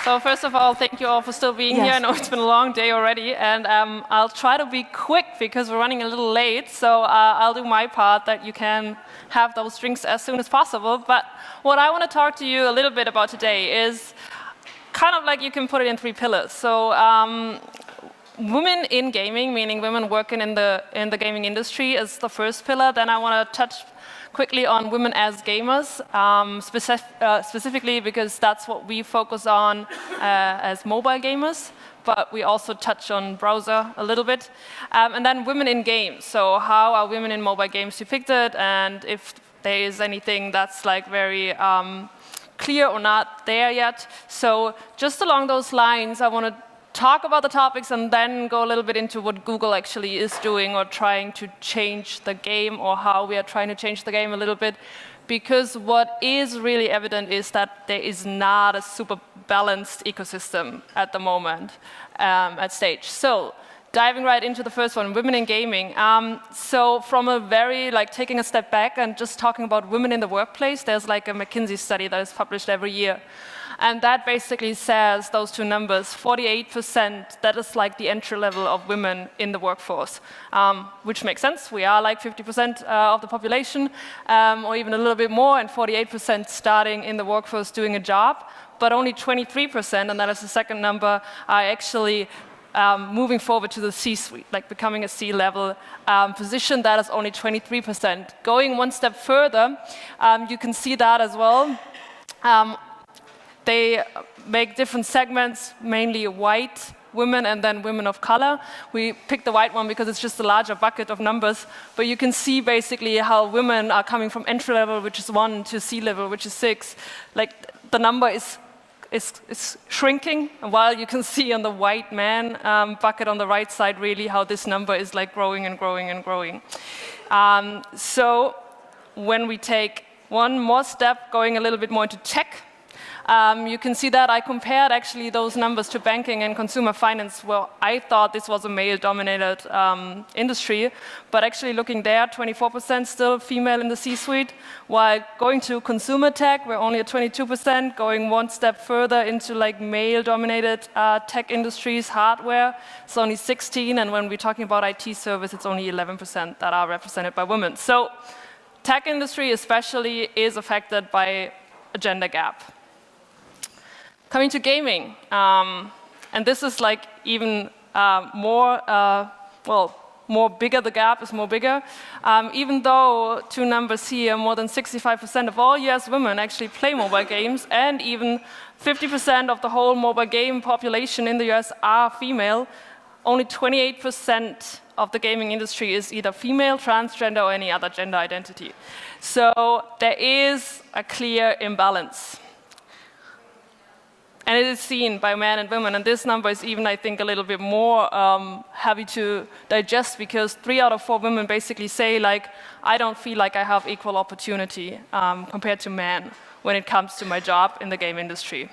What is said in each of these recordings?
So first of all, thank you all for still being here. I know it's been a long day already, and I'll try to be quick because we're running a little late. So I'll do my part that you can have those drinks as soon as possible. But what I want to talk to you a little bit about today is kind of like you can put it in 3 pillars. So women in gaming, meaning women working in the gaming industry, is the first pillar. Then I want to touch quickly on women as gamers, specifically because that's what we focus on as mobile gamers, but we also touch on browser a little bit. And then women in games, so how are women in mobile games depicted, and if there is anything that's like very clear or not there yet. So just along those lines, I want to talk about the topics and then go a little bit into what Google actually is doing or trying to change the game, or how we are trying to change the game a little bit. Because what is really evident is that there is not a super balanced ecosystem at the moment at stage. So diving right into the first one, women in gaming. So from a very, taking a step back and just talking about women in the workplace, there's like a McKinsey study that is published every year. And that basically says those 2 numbers, 48%, that is like the entry level of women in the workforce, which makes sense. We are like 50% of the population, or even a little bit more, and 48% starting in the workforce doing a job, but only 23%, and that is the second number, are actually moving forward to the C-suite, like becoming a C-level position. That is only 23%. Going one step further, you can see that as well. They make different segments, mainly white women and then women of color. We picked the white one because it's just a larger bucket of numbers, but you can see basically how women are coming from entry level, which is 1, to C-level, which is 6. Like the number is shrinking, while you can see on the white man bucket on the right side really how this number is like growing and growing and growing. So when we take one more step, going a little bit more into tech, you can see that I compared actually those numbers to banking and consumer finance. Well, I thought this was a male-dominated industry, but actually looking there, 24% still female in the C-suite, while going to consumer tech, we're only at 22%, going one step further into like male-dominated tech industries, hardware, it's only 16%, and when we're talking about IT service, it's only 11% that are represented by women. So tech industry especially is affected by a gender gap. Coming to gaming, and this is like even more bigger, the gap is more bigger. Even though 2 numbers here, more than 65% of all US women actually play mobile games, and even 50% of the whole mobile game population in the US are female, only 28% of the gaming industry is either female, transgender, or any other gender identity. So there is a clear imbalance. And it is seen by men and women, and this number is even, I think, a little bit more heavy to digest, because 3 out of 4 women basically say, like, I don't feel like I have equal opportunity compared to men when it comes to my job in the game industry.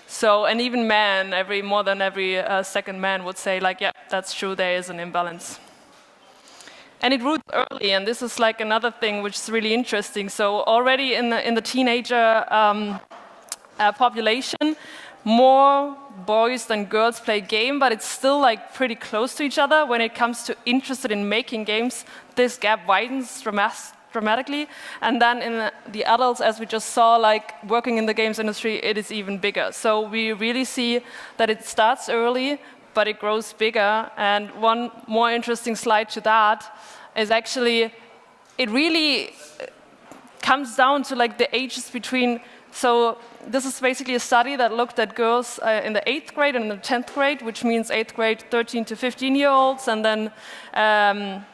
So, and even men, more than every second man would say, like, yeah, that's true, there is an imbalance. And it roots early, and this is like another thing which is really interesting. So already in the teenager population, more boys than girls play game, but it's still like pretty close to each other. When it comes to interested in making games, this gap widens dramatically. And then in the adults, as we just saw, like working in the games industry, it is even bigger. So we really see that it starts early, but it grows bigger. And one more interesting slide to that is actually, it really comes down to like the ages between. So this is basically a study that looked at girls in the 8th grade and the 10th grade, which means 8th grade 13 to 15-year-olds, and then 10th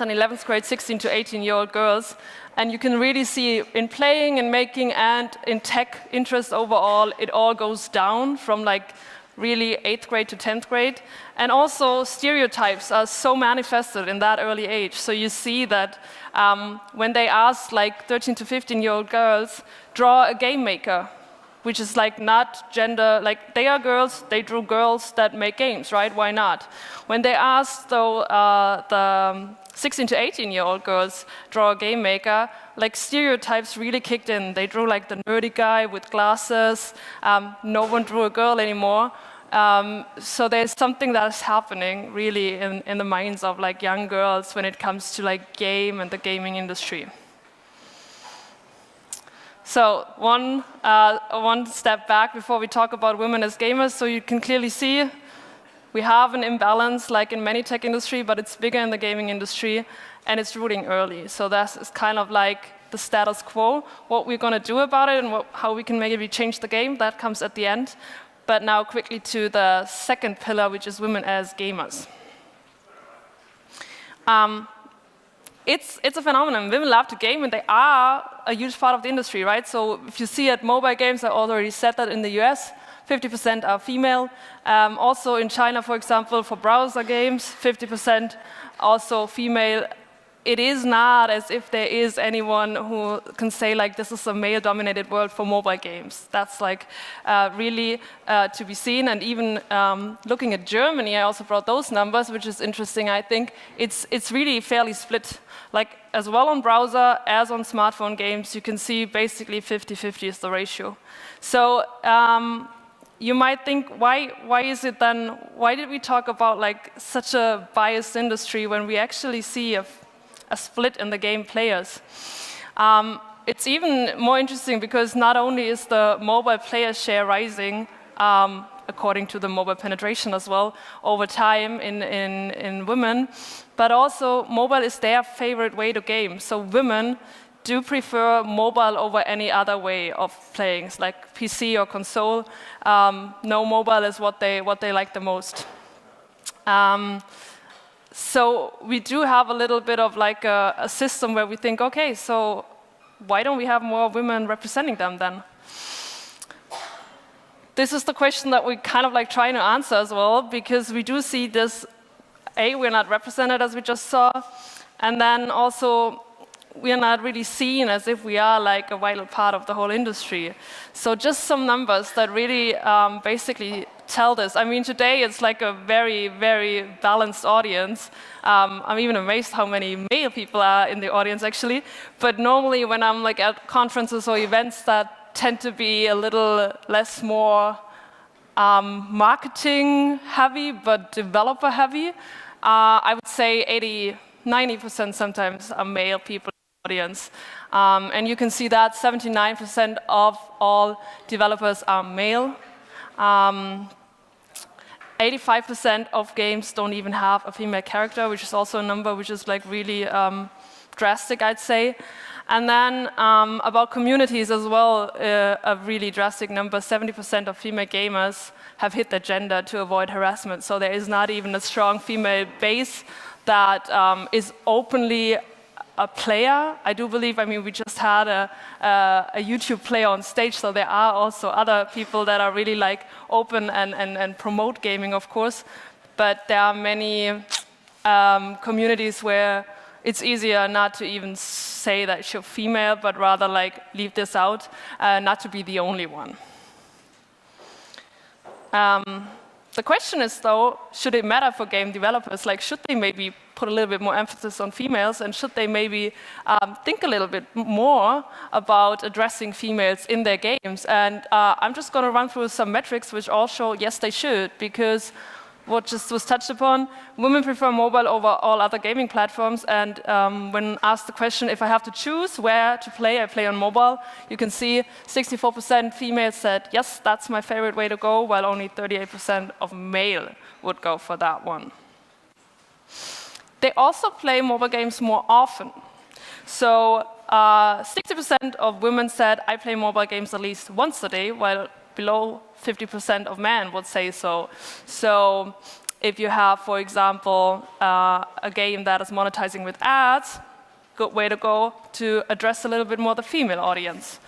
and 11th grade 16 to 18-year-old girls. And you can really see in playing and making and in tech interest overall, it all goes down from like really 8th grade to 10th grade. And also stereotypes are so manifested in that early age. So you see that when they ask like 13 to 15-year-old girls, draw a game maker, which is like not gender, like they are girls, they drew girls that make games, right? Why not? When they asked though the 16 to 18-year-old girls draw a game maker, like stereotypes really kicked in. They drew like the nerdy guy with glasses. No one drew a girl anymore. So there's something that is happening really in the minds of like young girls when it comes to like game and the gaming industry. So one step back before we talk about women as gamers, so you can clearly see we have an imbalance like in many tech industry, but it's bigger in the gaming industry, and it's rooting early. So that's kind of like the status quo. What we're going to do about it and how we can maybe change the game, that comes at the end. But now quickly to the second pillar, which is women as gamers. It's a phenomenon. Women love to game, and they are a huge part of the industry, right? So if you see at mobile games, I already said that in the US, 50% are female. Also in China, for example, for browser games, 50% also female. It is not as if there is anyone who can say like this is a male-dominated world for mobile games. That's like really to be seen. And even looking at Germany, I also brought those numbers, which is interesting. I think it's really fairly split. Like as well on browser as on smartphone games, you can see basically 50-50 is the ratio. So you might think, why is it then? Why did we talk about like such a biased industry when we actually see a split in the game players? It's even more interesting because not only is the mobile player share rising, according to the mobile penetration as well, over time in women, but also mobile is their favorite way to game. So women do prefer mobile over any other way of playing, like PC or console. No, mobile is what they like the most. So we do have a little bit of like a system where we think, okay, so why don't we have more women representing them then? This is the question that we kind of like trying to answer as well, because we do see this, we're not represented as we just saw, and then also we are not really seen as if we are like a vital part of the whole industry. So just some numbers that really basically tell this. I mean, today it's like a very, very balanced audience. I'm even amazed how many male people are in the audience actually. But normally when I'm like at conferences or events that tend to be a little less more marketing heavy, but developer heavy, I would say 90% sometimes are male people in the audience. And you can see that 79% of all developers are male. 85% of games don't even have a female character, which is also a number which is like really drastic, I'd say. And then about communities as well, a really drastic number, 70% of female gamers have hid their gender to avoid harassment. So there is not even a strong female base that is openly a player. I do believe, I mean, we just had a YouTube player on stage, so there are also other people that are really like open and promote gaming, of course. But there are many communities where it's easier not to even say that you're female, but rather like leave this out, not to be the only one. The question is though, should it matter for game developers? Like, should they maybe put a little bit more emphasis on females, and should they maybe think a little bit more about addressing females in their games? And I'm just going to run through some metrics which all show yes, they should, because what just was touched upon, women prefer mobile over all other gaming platforms, and when asked the question, if I have to choose where to play, I play on mobile, you can see 64% females said, yes, that's my favorite way to go, while only 38% of male would go for that one. They also play mobile games more often. So 60% of women said, I play mobile games at least once a day, while below 50% of men would say so. So if you have, for example, a game that is monetizing with ads, good way to go to address a little bit more the female audience.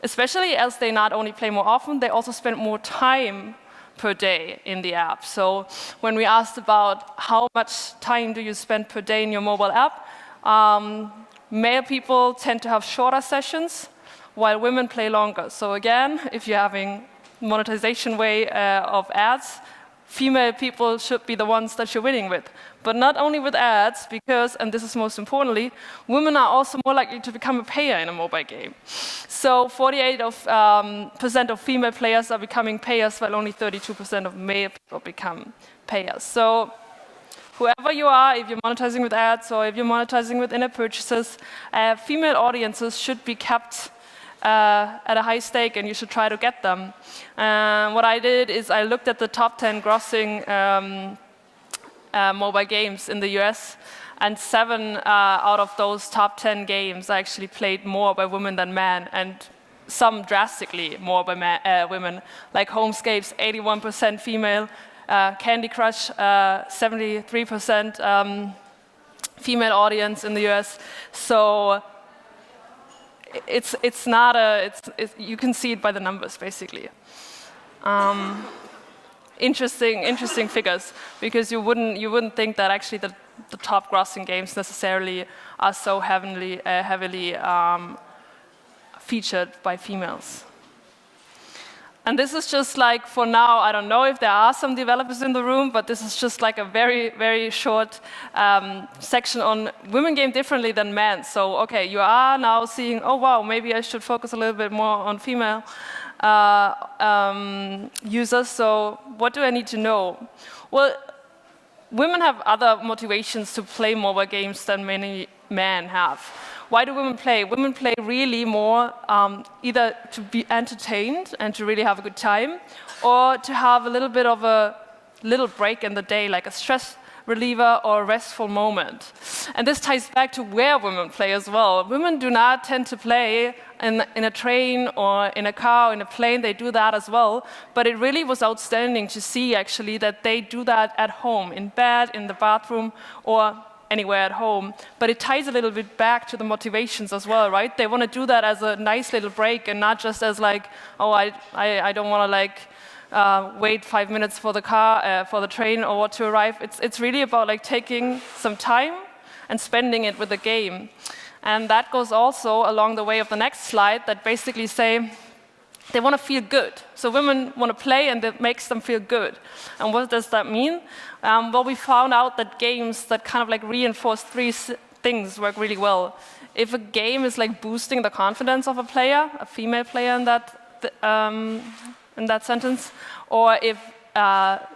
Especially as they not only play more often, they also spend more time per day in the app. So when we asked about how much time do you spend per day in your mobile app, male people tend to have shorter sessions, while women play longer. So again, if you're having monetization way of ads, female people should be the ones that you're winning with. But not only with ads, because, and this is most importantly, women are also more likely to become a payer in a mobile game. So 48% of female players are becoming payers, while only 32% of male people become payers. So whoever you are, if you're monetizing with ads or if you're monetizing with in-app purchases, female audiences should be kept at a high stake, and you should try to get them. What I did is I looked at the top 10 grossing mobile games in the US, and 7 out of those top 10 games are actually played more by women than men, and some drastically more by women. Like Homescapes, 81% female, Candy Crush, 73% female audience in the US. So it's not you can see it by the numbers, basically. Interesting figures, because you wouldn't think that actually the top grossing games necessarily are so heavily featured by females. And this is just like, for now, I don't know if there are some developers in the room, but this is just like a very, very short section on women game differently than men. So, okay, you are now seeing, oh wow, maybe I should focus a little bit more on female users. So what do I need to know? Well, women have other motivations to play mobile games than many men have. Why do women play? Women play really more either to be entertained and to really have a good time, or to have a little bit of a little break in the day, like a stress reliever or a restful moment. And this ties back to where women play as well. Women do not tend to play in a train or in a car or in a plane. They do that as well. But it really was outstanding to see, actually, that they do that at home, in bed, in the bathroom, or anywhere at home. But it ties a little bit back to the motivations as well, right? They want to do that as a nice little break, and not just as like, oh, I don't want to like wait 5 minutes for the car, for the train or what to arrive. It's really about like taking some time and spending it with the game. And that goes also along the way of the next slide, that basically say they want to feel good. So women want to play, and that makes them feel good. And what does that mean? Well, we found out that games that kind of like reinforce 3 things work really well. If a game is like boosting the confidence of a player, a female player in that sentence, or if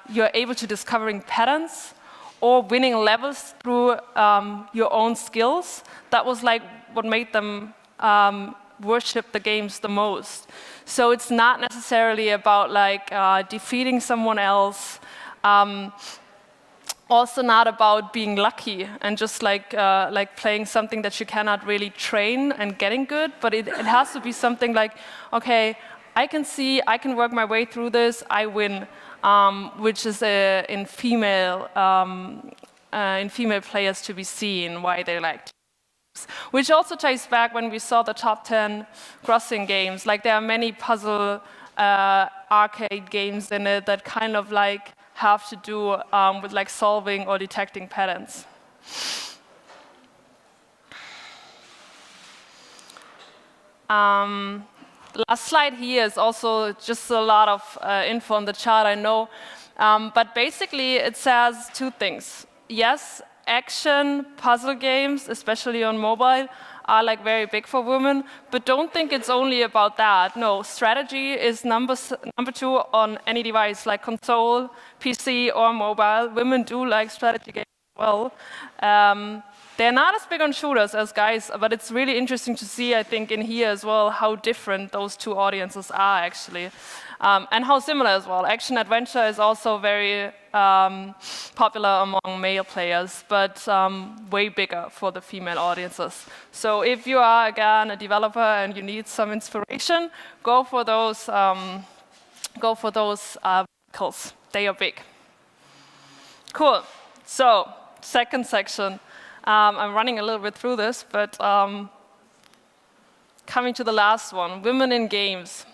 you're able to discovering patterns or winning levels through your own skills, that was like what made them worship the games the most. So it's not necessarily about like defeating someone else, also not about being lucky and just like playing something that you cannot really train and getting good, but it has to be something like, okay, I can work my way through this, I win, which is in female players to be seen why they like to. Which also ties back when we saw the top 10 grossing games. Like there are many puzzle arcade games in it that kind of like have to do with like solving or detecting patterns. Last slide here is also just a lot of info on the chart, I know. But basically it says 2 things. Yes, action puzzle games, especially on mobile, are like very big for women, but don't think it's only about that. No, strategy is number 2 on any device, like console, PC, or mobile. Women do like strategy games as well. They're not as big on shooters as guys, but it's really interesting to see, I think, in here as well, how different those 2 audiences are, actually. And how similar as well. Action-adventure is also very popular among male players, but way bigger for the female audiences. So if you are, again, a developer and you need some inspiration, go for those vehicles. They are big. Cool. So, second section. I'm running a little bit through this, but coming to the last one, women in games.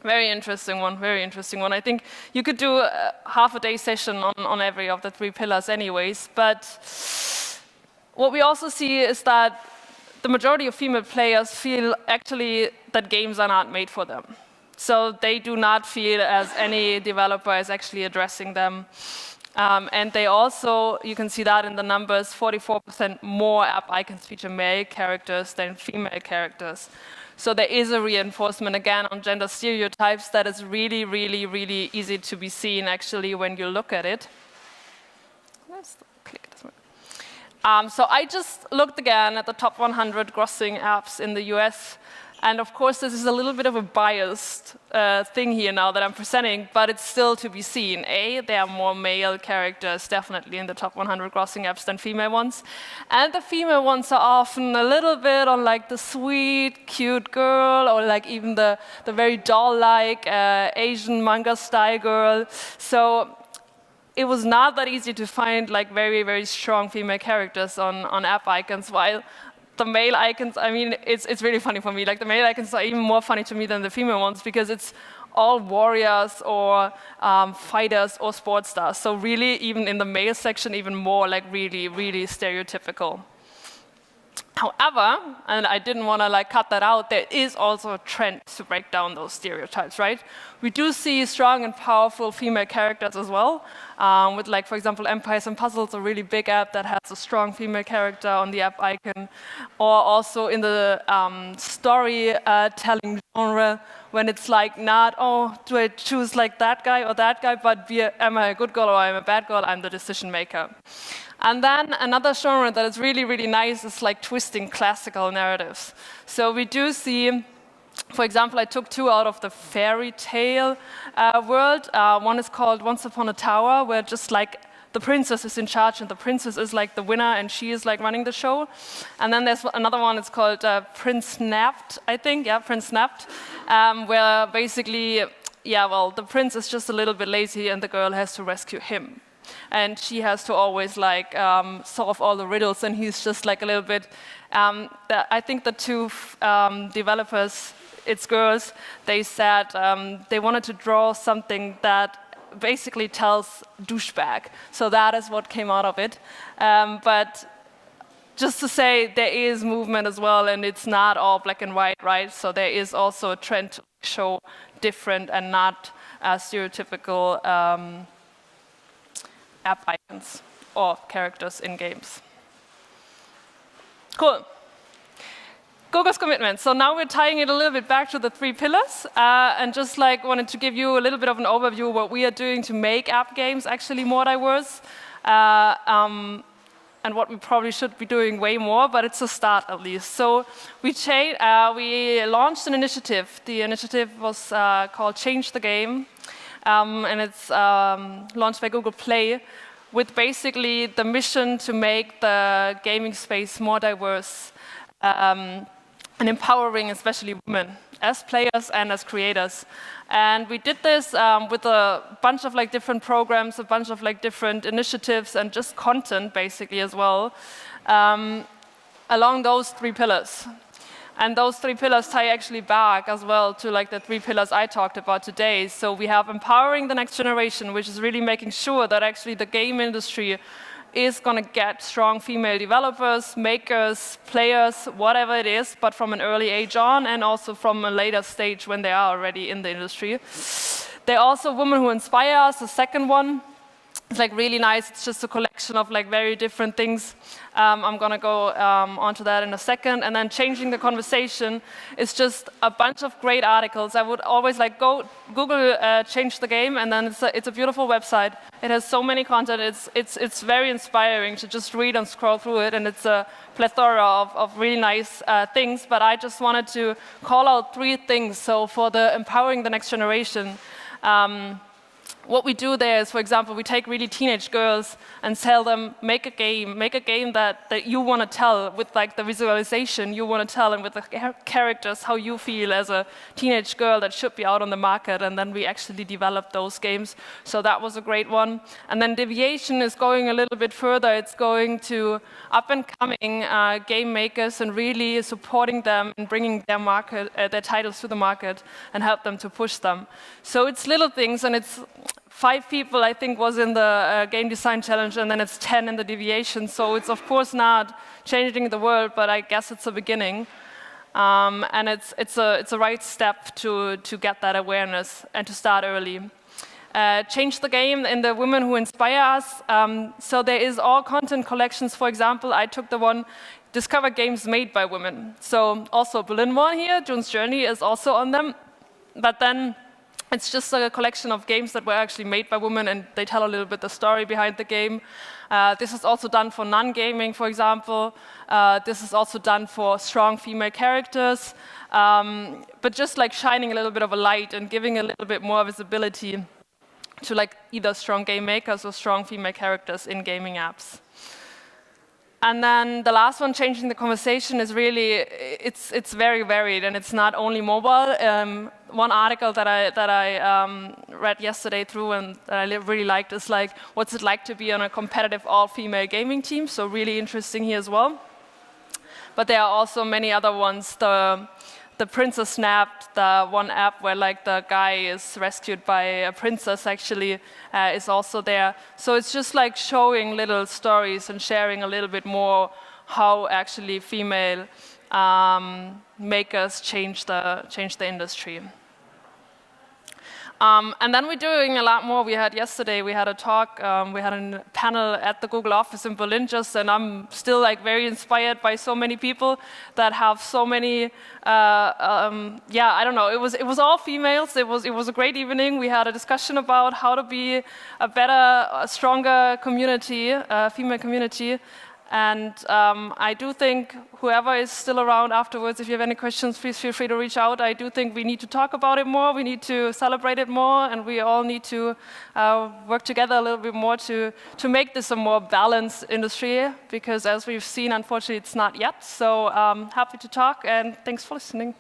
Very interesting one, very interesting one. I think you could do a half-a-day session on every of the 3 pillars anyways, but what we also see is that the majority of female players feel actually that games are not made for them. So they do not feel as any developer is actually addressing them. And they also, you can see that in the numbers, 44% more app icons feature male characters than female characters. So there is a reinforcement, again, on gender stereotypes that is really, really, really easy to be seen, actually, when you look at it. Let's click this one. So I just looked again at the top 100 grossing apps in the US. And of course, this is a little bit of a biased thing here now that I'm presenting, but it's still to be seen. There are more male characters definitely in the top 100 grossing apps than female ones. And the female ones are often a little bit on like the sweet, cute girl, or like even the very doll-like Asian manga style girl. So it was not that easy to find like very, very strong female characters on app icons, while the male icons, I mean, it's really funny for me. Like the male icons are even more funny to me than the female ones because it's all warriors or fighters or sports stars. So really, even in the male section, even more like really, really stereotypical. However, and I didn't want to like cut that out, there is also a trend to break down those stereotypes, right? We do see strong and powerful female characters as well, with like, for example, Empires and Puzzles, a really big app that has a strong female character on the app icon, or also in the storytelling genre, when it's like not, oh, do I choose like that guy or that guy, but am I a good girl or am I a bad girl? I'm the decision maker. And then another genre that is really, really nice is like twisting classical narratives. So we do see, for example, I took two out of the fairy tale world. One is called Once Upon a Tower, where just like the princess is in charge and the princess is like the winner and she is like running the show. And then there's another one, it's called Prince Snapped, I think, yeah, Prince Snapped, where basically, yeah, well, the prince is just a little bit lazy and the girl has to rescue him. And she has to always like solve all the riddles, and he's just like a little bit. I think the two developers, it's girls, they said they wanted to draw something that basically tells douchebag. So that is what came out of it. But just to say, there is movement as well, and it's not all black and white, right? So there is also a trend to show different and not stereotypical app icons or characters in games. Cool. Google's commitment. So now we're tying it a little bit back to the 3 pillars, and just like wanted to give you a little bit of an overview of what we are doing to make app games actually more diverse, and what we probably should be doing way more, but it's a start at least. So we launched an initiative. The initiative was called Change the Game. And it's launched by Google Play with basically the mission to make the gaming space more diverse and empowering especially women as players and as creators. And we did this with a bunch of like different programs, a bunch of like different initiatives and just content basically as well along those 3 pillars. And those 3 pillars tie actually back as well to like the 3 pillars I talked about today. So we have empowering the next generation, which is really making sure that actually the game industry is going to get strong female developers, makers, players, whatever it is, but from an early age on and also from a later stage when they are already in the industry. There are also Women Who Inspire Us, the second one. It's like really nice. It's just a collection of like very different things. I'm gonna go onto that in a second. And then Changing the Conversation is just a bunch of great articles. I would always like go Google Change the Game, and then it's a beautiful website. It has so many content. It's very inspiring to just read and scroll through it, and it's a plethora of really nice things. But I just wanted to call out 3 things. So for the empowering the next generation. What we do there is, for example, we take really teenage girls and tell them, make a game that you want to tell with like the visualization you want to tell, and with the characters how you feel as a teenage girl that should be out on the market, and then we actually develop those games. So that was a great one. And then Deviation is going a little bit further. It's going to up-and-coming game makers and really supporting them and bringing their titles to the market and help them to push them. So it's little things, and it's 5 people, I think, was in the Game Design Challenge, and then it's 10 in the Deviation. So it's, of course, not changing the world, but I guess it's a beginning. And it's a right step to get that awareness and to start early. Change the game in the women who inspire us. So there is all content collections. For example, I took the one Discover Games Made by Women. So also Berlin one here, June's Journey is also on them. But then it's just a collection of games that were actually made by women, and they tell a little bit the story behind the game. This is also done for non-gaming, for example. This is also done for strong female characters. But just like shining a little bit of a light and giving a little bit more visibility to like either strong game makers or strong female characters in gaming apps. And then the last one, changing the conversation, is really, it's very varied, and it's not only mobile. One article that I read yesterday through and that I really liked is like, what's it like to be on a competitive all-female gaming team? So really interesting here as well. But there are also many other ones. The Princess Snapped, the one app where like the guy is rescued by a princess actually is also there. So it's just like showing little stories and sharing a little bit more how actually female makers change the industry. And then we're doing a lot more. Yesterday we had a talk, we had a panel at the Google office in Berlin just, and I'm still like very inspired by so many people that have so many, I don't know, it was all females. It was a great evening. We had a discussion about how to be a better, stronger community, female community. And I do think whoever is still around afterwards, if you have any questions, please feel free to reach out. I do think we need to talk about it more, we need to celebrate it more, and we all need to work together a little bit more to make this a more balanced industry, because as we've seen, unfortunately, it's not yet. So happy to talk, and thanks for listening.